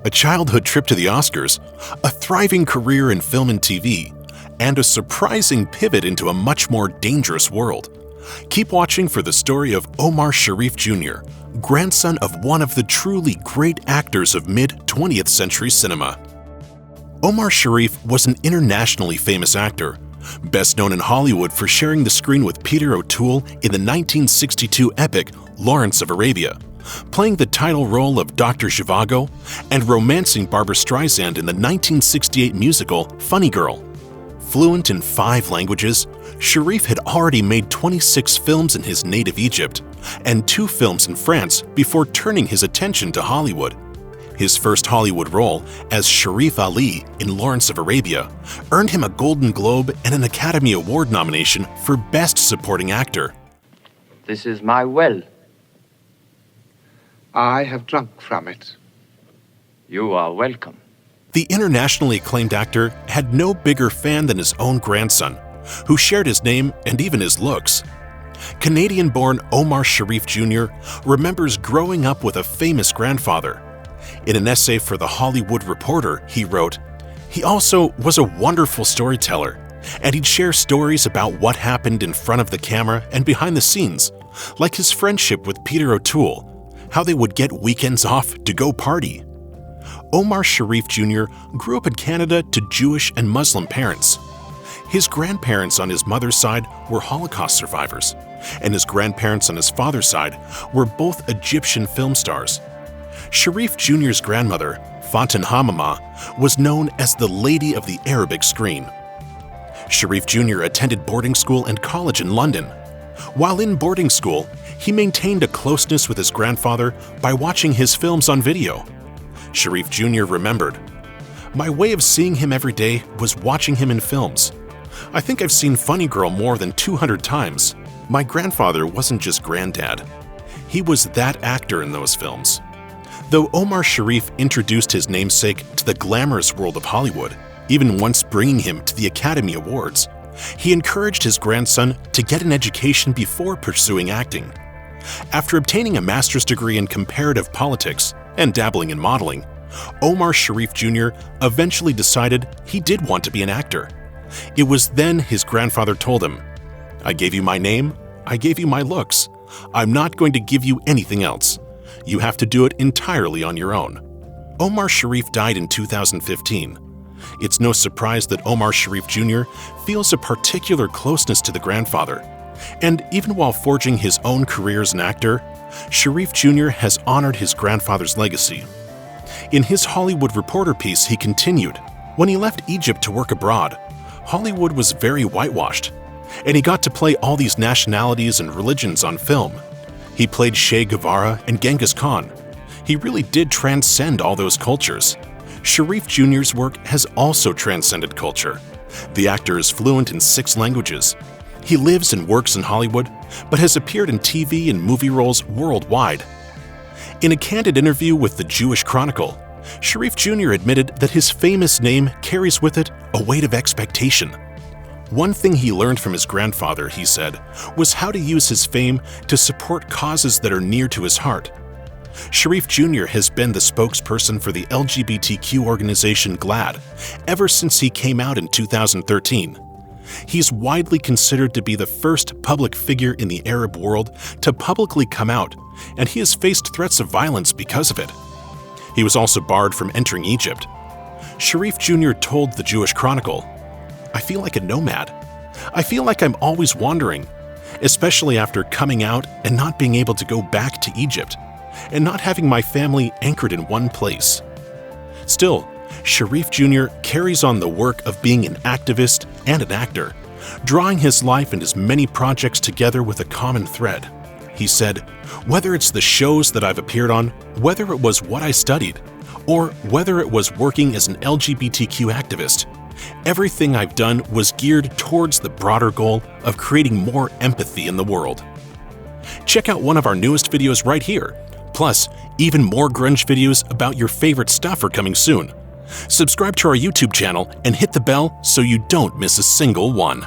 a childhood trip to the Oscars, a thriving career in film and TV, and a surprising pivot into a much more dangerous world. Keep watching for the story of Omar Sharif Jr., grandson of one of the truly great actors of mid-20th century cinema. Omar Sharif was an internationally famous actor, best known in Hollywood for sharing the screen with Peter O'Toole in the 1962 epic Lawrence of Arabia, playing the title role of Dr. Zhivago, and romancing Barbra Streisand in the 1968 musical Funny Girl. Fluent in 5 languages, Sharif had already made 26 films in his native Egypt and 2 films in France before turning his attention to Hollywood. His first Hollywood role as Sharif Ali in Lawrence of Arabia earned him a Golden Globe and an Academy Award nomination for Best Supporting Actor. This is my well. I have drunk from it. You are welcome. The internationally acclaimed actor had no bigger fan than his own grandson, who shared his name and even his looks. Canadian-born Omar Sharif Jr. remembers growing up with a famous grandfather. In an essay for The Hollywood Reporter, he wrote, "He also was a wonderful storyteller, and he'd share stories about what happened in front of the camera and behind the scenes, like his friendship with Peter O'Toole, how they would get weekends off to go party." Omar Sharif Jr. grew up in Canada to Jewish and Muslim parents. His grandparents on his mother's side were Holocaust survivors, and his grandparents on his father's side were both Egyptian film stars. Sharif Jr.'s grandmother, Fatin Hamama, was known as the Lady of the Arabic Screen. Sharif Jr. attended boarding school and college in London. While in boarding school, he maintained a closeness with his grandfather by watching his films on video. Sharif Jr. remembered, "My way of seeing him every day was watching him in films. I think I've seen Funny Girl more than 200 times. My grandfather wasn't just granddad. He was that actor in those films." Though Omar Sharif introduced his namesake to the glamorous world of Hollywood, even once bringing him to the Academy Awards, he encouraged his grandson to get an education before pursuing acting. After obtaining a master's degree in comparative politics and dabbling in modeling, Omar Sharif Jr. eventually decided he did want to be an actor. It was then his grandfather told him, "I gave you my name, I gave you my looks. I'm not going to give you anything else. You have to do it entirely on your own." Omar Sharif died in 2015. It's no surprise that Omar Sharif Jr. feels a particular closeness to the grandfather. And even while forging his own career as an actor, Sharif Jr. has honored his grandfather's legacy. In his Hollywood Reporter piece, he continued, "When he left Egypt to work abroad, Hollywood was very whitewashed, and he got to play all these nationalities and religions on film. He played Che Guevara and Genghis Khan. He really did transcend all those cultures." Sharif Jr.'s work has also transcended culture. The actor is fluent in 6 languages. He lives and works in Hollywood, but has appeared in TV and movie roles worldwide. In a candid interview with the Jewish Chronicle, Sharif Jr. admitted that his famous name carries with it a weight of expectation. One thing he learned from his grandfather, he said, was how to use his fame to support causes that are near to his heart. Sharif Jr. has been the spokesperson for the LGBTQ organization GLAAD ever since he came out in 2013. He's widely considered to be the first public figure in the Arab world to publicly come out, and he has faced threats of violence because of it. He was also barred from entering Egypt. Sharif Jr. told the Jewish Chronicle, "I feel like a nomad. I feel like I'm always wandering, especially after coming out and not being able to go back to Egypt, and not having my family anchored in one place." Still, Sharif Jr. carries on the work of being an activist and an actor, drawing his life and his many projects together with a common thread. He said, "Whether it's the shows that I've appeared on, whether it was what I studied, or whether it was working as an LGBTQ activist, everything I've done was geared towards the broader goal of creating more empathy in the world." Check out one of our newest videos right here. Plus, even more grunge videos about your favorite stuff are coming soon. Subscribe to our YouTube channel and hit the bell so you don't miss a single one.